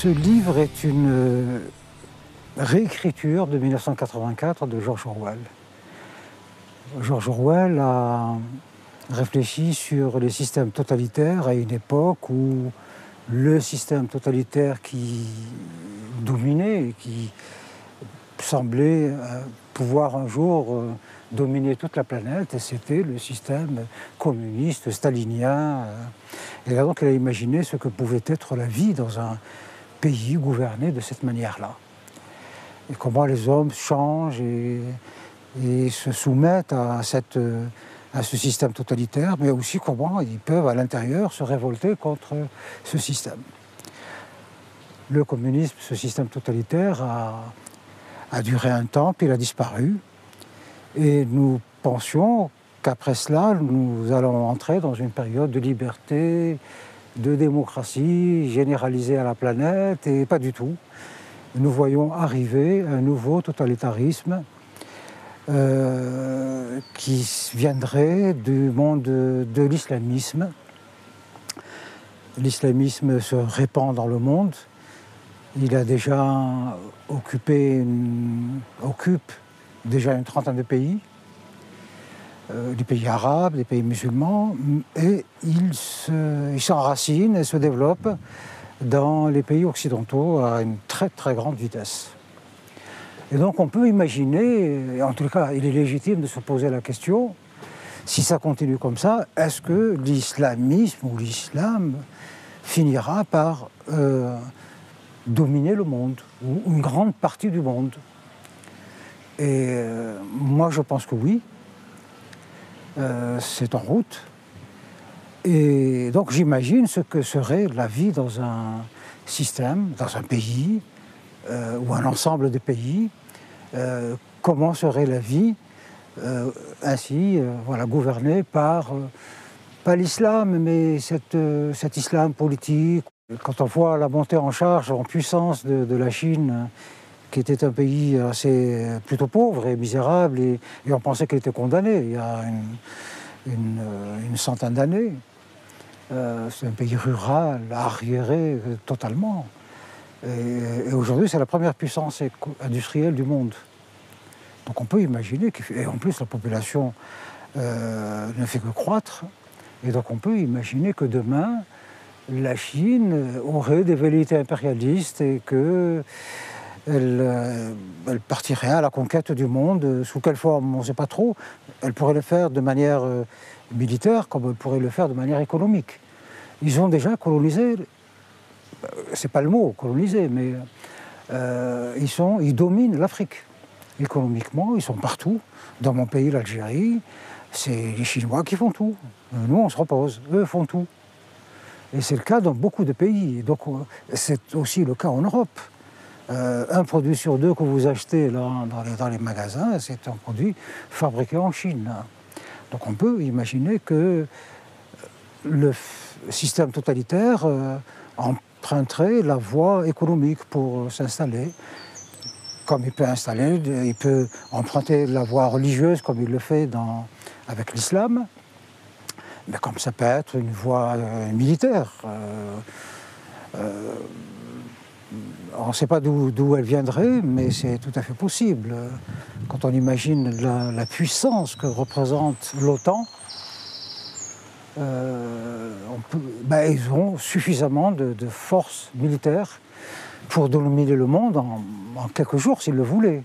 Ce livre est une réécriture de 1984 de George Orwell. George Orwell a réfléchi sur les systèmes totalitaires à une époque où le système totalitaire qui dominait et qui semblait pouvoir un jour dominer toute la planète, et c'était le système communiste stalinien. Et là donc il a imaginé ce que pouvait être la vie dans un pays gouverné de cette manière-là. Et comment les hommes changent et se soumettent à ce système totalitaire, mais aussi comment ils peuvent à l'intérieur se révolter contre ce système. Le communisme, ce système totalitaire, a duré un temps, puis il a disparu. Et nous pensions qu'après cela, nous allons entrer dans une période de liberté, de démocratie généralisée à la planète, et pas du tout. Nous voyons arriver un nouveau totalitarisme qui viendrait du monde de l'islamisme. L'islamisme se répand dans le monde. Il a déjà occupe déjà une trentaine de pays, des pays arabes, des pays musulmans, et il s'enracine et se développe dans les pays occidentaux à une très très grande vitesse. Et donc on peut imaginer, et en tout cas il est légitime de se poser la question, si ça continue comme ça, est-ce que l'islamisme ou l'islam finira par dominer le monde, ou une grande partie du monde? Et moi je pense que oui, c'est en route. Et donc j'imagine ce que serait la vie dans un système, dans un pays, ou un ensemble de pays, comment serait la vie ainsi gouvernée par, pas l'islam, mais cet islam politique. Quand on voit la montée en charge, en puissance de la Chine, qui était un pays plutôt pauvre et misérable, et on pensait qu'elle était condamnée il y a une centaine d'années. C'est un pays rural, arriéré totalement. Et aujourd'hui, c'est la première puissance industrielle du monde. Donc on peut imaginer, et en plus la population ne fait que croître, et donc on peut imaginer que demain, la Chine aurait des velléités impérialistes et qu'elle partirait à la conquête du monde. Sous quelle forme, on ne sait pas trop. Elle pourrait le faire de manière militaire, comme elle pourrait le faire de manière économique. Ils ont déjà colonisé, c'est pas le mot, colonisé, mais ils dominent l'Afrique. Économiquement, ils sont partout. Dans mon pays, l'Algérie, c'est les Chinois qui font tout. Nous, on se repose, eux font tout. Et c'est le cas dans beaucoup de pays. Donc c'est aussi le cas en Europe. Un produit sur deux que vous achetez dans les magasins, c'est un produit fabriqué en Chine. Donc on peut imaginer que le système totalitaire emprunterait la voie économique pour s'installer. Comme il peut emprunter la voie religieuse comme il le fait avec l'islam, mais comme ça peut être une voie militaire. On ne sait pas d'où elle viendrait, mais c'est tout à fait possible. Quand on imagine la puissance que représente l'OTAN, ils ont suffisamment de forces militaires pour dominer le monde en quelques jours s'ils le voulaient.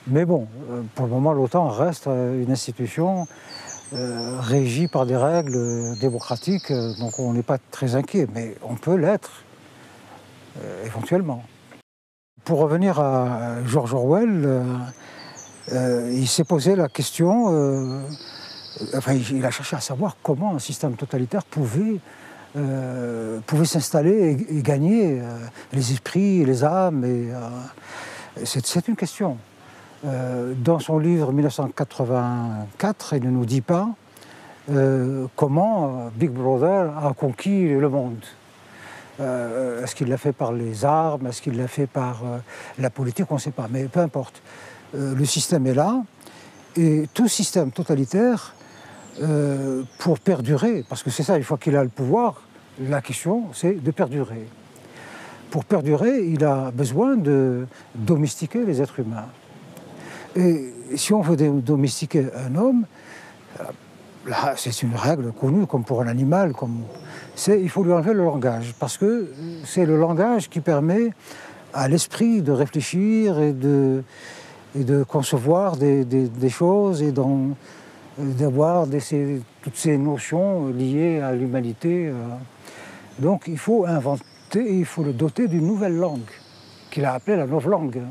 Mais bon, pour le moment, l'OTAN reste une institution régie par des règles démocratiques, donc on n'est pas très inquiet, mais on peut l'être éventuellement. Pour revenir à George Orwell, il s'est posé la question, il a cherché à savoir comment un système totalitaire pouvait s'installer et gagner les esprits et les âmes. C'est une question. Dans son livre 1984, il ne nous dit pas comment Big Brother a conquis le monde. Est-ce qu'il l'a fait par les armes? Est-ce qu'il l'a fait par la politique? On ne sait pas, mais peu importe. Le système est là, et tout système totalitaire, pour perdurer, parce que c'est ça, une fois qu'il a le pouvoir, la question c'est de perdurer. pour perdurer, il a besoin de domestiquer les êtres humains. Et si on veut domestiquer un homme, là, c'est une règle connue, comme pour un animal, il faut lui enlever le langage, parce que c'est le langage qui permet à l'esprit de réfléchir et de concevoir des choses et d'avoir toutes ces notions liées à l'humanité. Donc il faut inventer, il faut le doter d'une nouvelle langue, qu'il a appelée la novlangue.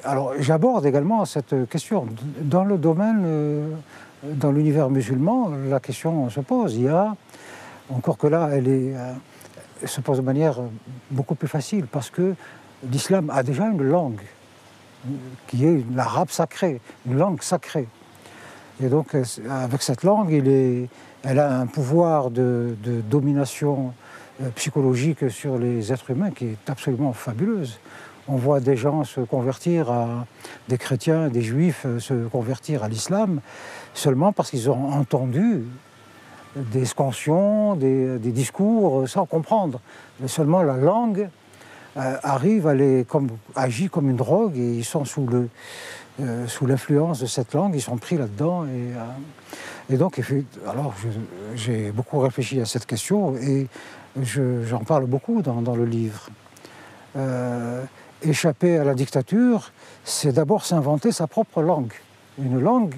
Alors j'aborde également cette question. Dans le domaine, dans l'univers musulman, la question se pose. Il y a, encore que là, elle se pose de manière beaucoup plus facile, parce que l'islam a déjà une langue, qui est l'arabe sacré, une langue sacrée. Et donc avec cette langue, elle a un pouvoir de domination psychologique sur les êtres humains qui est absolument fabuleuse. On voit des gens se convertir des chrétiens, des juifs se convertir à l'islam seulement parce qu'ils ont entendu des scansions, des discours sans comprendre. Mais seulement la langue arrive agit comme une drogue et ils sont sous l'influence de cette langue, ils sont pris là-dedans. Et donc, alors j'ai beaucoup réfléchi à cette question et j'en parle beaucoup dans le livre. Échapper à la dictature, c'est d'abord s'inventer sa propre langue. Une langue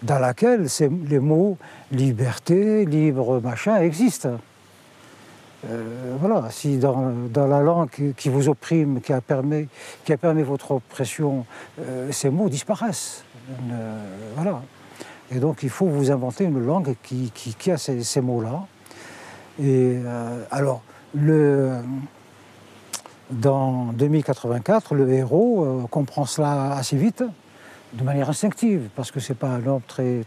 dans laquelle les mots liberté, libre, machin existent. Voilà, si dans la langue qui vous opprime, qui a permis votre oppression, ces mots disparaissent. Voilà. Et donc il faut vous inventer une langue qui a ces mots-là. Et alors, dans 2084, le héros comprend cela assez vite, de manière instinctive, parce que ce n'est pas un homme très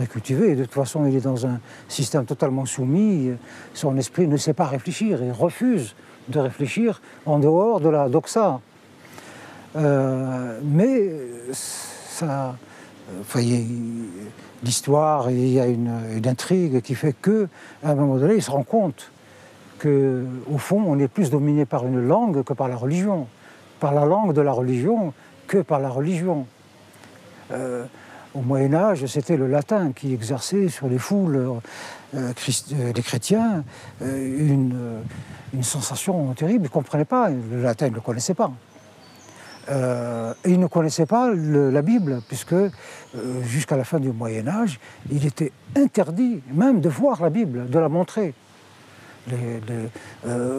cultivé. Et de toute façon, il est dans un système totalement soumis. Son esprit ne sait pas réfléchir. Il refuse de réfléchir en dehors de la doxa. Mais ça, l'histoire, il y a une intrigue qui fait qu'à un moment donné, il se rend compte qu'au fond, on est plus dominé par une langue que par la religion. Par la langue de la religion que par la religion. Au Moyen-Âge, c'était le latin qui exerçait sur les foules des chrétiens une sensation terrible. Ils ne comprenaient pas, le latin, ils ne le connaissaient pas. Et ils ne connaissaient pas la Bible, puisque jusqu'à la fin du Moyen-Âge, il était interdit même de voir la Bible, de la montrer.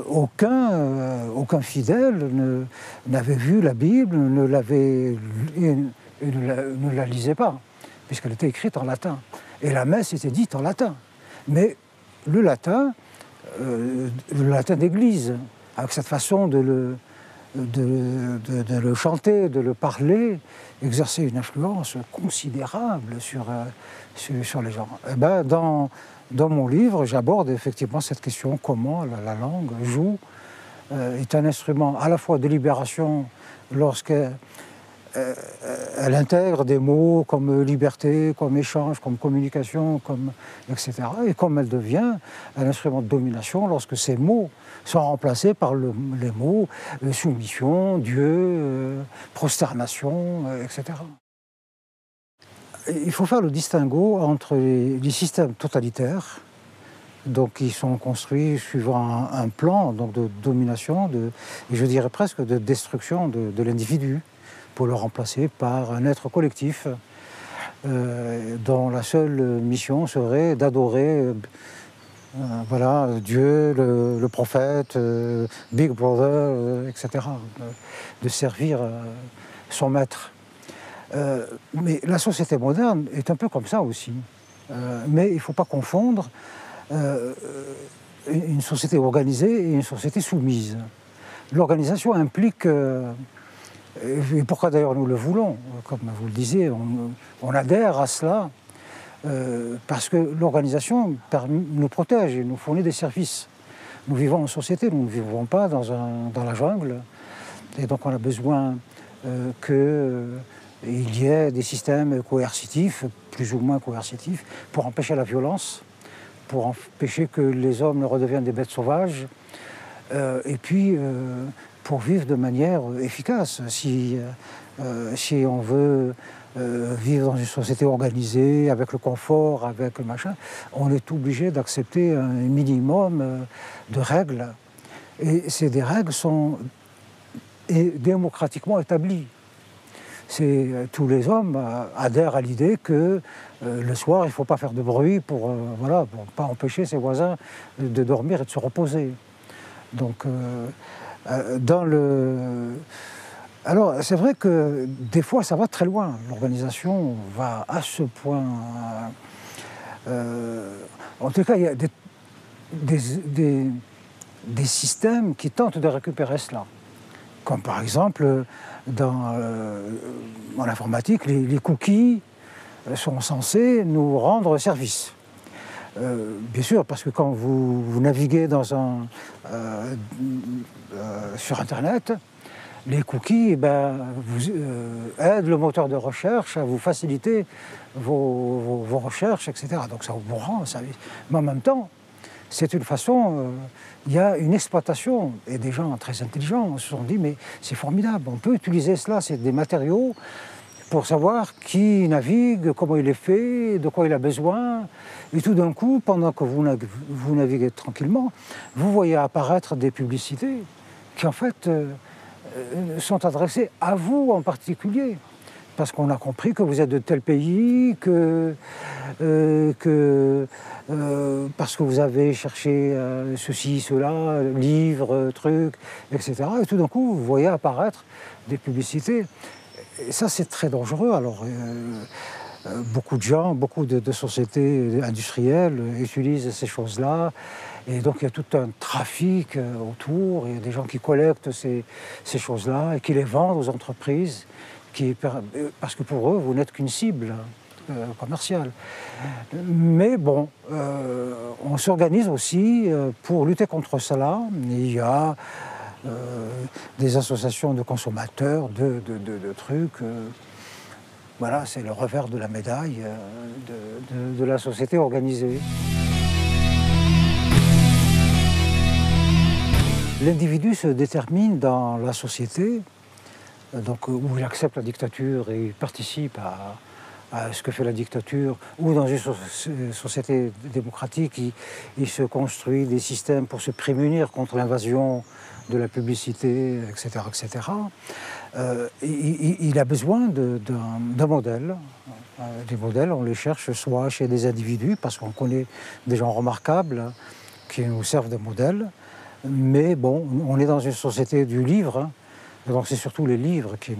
Aucun fidèle n'avait vu la Bible, ne la lisait pas, puisqu'elle était écrite en latin. Et la messe était dite en latin. Mais le latin d'église, avec cette façon de le chanter, de le parler, exerçait une influence considérable sur les gens. Et ben, dans mon livre, j'aborde effectivement cette question, comment la langue joue, est un instrument à la fois de libération lorsqu'elle intègre des mots comme liberté, comme échange, comme communication, etc. Et comme elle devient un instrument de domination lorsque ces mots sont remplacés par les mots soumission, Dieu, prosternation, etc. Il faut faire le distinguo entre les systèmes totalitaires, donc qui sont construits suivant un plan donc de domination, et je dirais presque de destruction de l'individu, pour le remplacer par un être collectif dont la seule mission serait d'adorer Dieu, le prophète, Big Brother, etc., de servir son maître. Mais la société moderne est un peu comme ça aussi. Mais il ne faut pas confondre une société organisée et une société soumise. L'organisation implique, et pourquoi d'ailleurs nous le voulons, comme vous le disiez, on adhère à cela, parce que l'organisation nous protège et nous fournit des services. Nous vivons en société, nous ne vivons pas dans la jungle, et donc on a besoin qu'il y ait des systèmes coercitifs, plus ou moins coercitifs, pour empêcher la violence, pour empêcher que les hommes ne redeviennent des bêtes sauvages, et puis pour vivre de manière efficace. Si on veut vivre dans une société organisée, avec le confort, avec le machin, on est obligé d'accepter un minimum de règles. Et ces règles sont démocratiquement établies. Tous les hommes adhèrent à l'idée que le soir, il ne faut pas faire de bruit pour ne pas empêcher ses voisins de dormir et de se reposer. Donc, alors, c'est vrai que des fois, ça va très loin. L'organisation va à ce point... en tout cas, il y a des systèmes qui tentent de récupérer cela. Comme par exemple, en informatique, les cookies sont censés nous rendre service. Bien sûr, parce que quand vous naviguez sur Internet, les cookies aident le moteur de recherche à vous faciliter vos recherches, etc. Donc ça vous rend service. Mais en même temps, c'est une façon, il y a une exploitation, et des gens très intelligents se sont dit, mais c'est formidable, on peut utiliser cela, c'est des matériaux pour savoir qui navigue, comment il est fait, de quoi il a besoin. Et tout d'un coup, pendant que vous naviguez tranquillement, vous voyez apparaître des publicités qui en fait sont adressées à vous en particulier. Parce qu'on a compris que vous êtes de tel pays, parce que vous avez cherché ceci, cela, livres, trucs, etc. Et tout d'un coup, vous voyez apparaître des publicités. Et ça, c'est très dangereux. Alors, beaucoup de gens, beaucoup de sociétés industrielles utilisent ces choses-là. Et donc, il y a tout un trafic autour. Il y a des gens qui collectent ces choses-là et qui les vendent aux entreprises. Parce que pour eux, vous n'êtes qu'une cible commerciale. Mais bon, on s'organise aussi pour lutter contre cela. Il y a des associations de consommateurs, de trucs. Voilà, c'est le revers de la médaille de la société organisée. L'individu se détermine dans la société, donc, où il accepte la dictature et il participe à ce que fait la dictature, ou dans une société démocratique, il se construit des systèmes pour se prémunir contre l'invasion de la publicité, etc. etc. Il a besoin d'un modèle. Des modèles, on les cherche soit chez des individus, parce qu'on connaît des gens remarquables qui nous servent de modèles, mais bon, on est dans une société du livre, donc c'est surtout les livres qui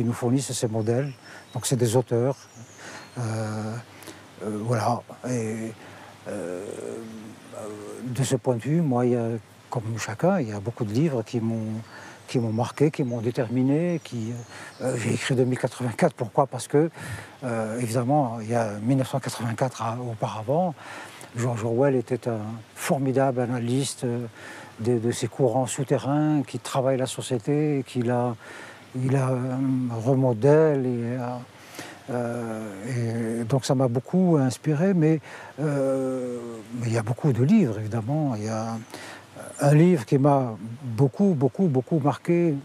nous fournissent ces modèles. Donc c'est des auteurs. Voilà. Et de ce point de vue, moi, comme chacun, il y a beaucoup de livres qui m'ont marqué, qui m'ont déterminé. J'ai écrit 2084, pourquoi? Parce que, évidemment, il y a 1984 auparavant, George Orwell était un formidable analyste de ces courants souterrains qui travaillent la société, et qu'il a remodèle. Et donc ça m'a beaucoup inspiré, mais il y a beaucoup de livres, évidemment. Il y a un livre qui m'a beaucoup marqué,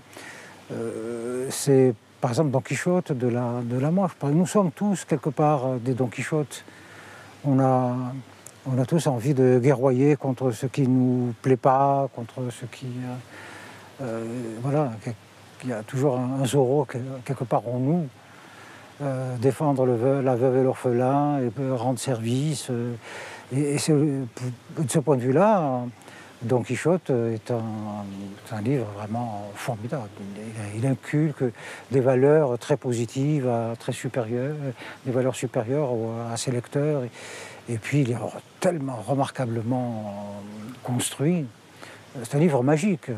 c'est par exemple Don Quichotte de la Manche. Nous sommes tous quelque part des Don Quichotte. On a tous envie de guerroyer contre ce qui ne nous plaît pas, contre ce qui... voilà, il y a toujours un Zorro quelque part en nous. Défendre la veuve et l'orphelin, et rendre service. Et de ce point de vue-là, Don Quichotte est un livre vraiment formidable. Il inculque des valeurs très positives, très supérieures, des valeurs supérieures à ses lecteurs. Et puis il est tellement remarquablement construit. C'est un livre magique.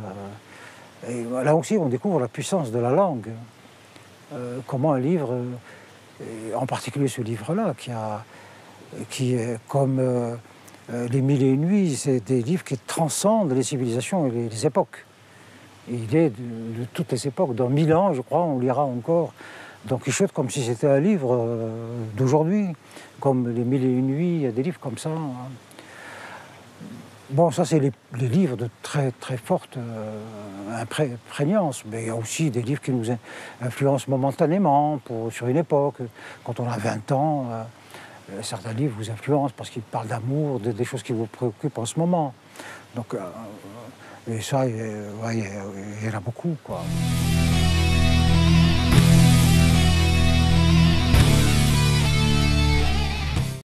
Et là aussi, on découvre la puissance de la langue. Comment un livre, en particulier ce livre-là, qui est comme Les Mille et Une Nuits, c'est des livres qui transcendent les civilisations et les époques. Et il est de toutes les époques. Dans 1000 ans, je crois, on lira encore Don Quichotte comme si c'était un livre d'aujourd'hui. Comme Les Mille et Une Nuits, il y a des livres comme ça. Bon, ça, c'est les livres de très, très forte prégnance. Mais il y a aussi des livres qui nous influencent momentanément, sur une époque. Quand on a 20 ans, certains livres vous influencent parce qu'ils parlent d'amour, des choses qui vous préoccupent en ce moment. Donc, et ça, ouais, il y en a beaucoup, quoi.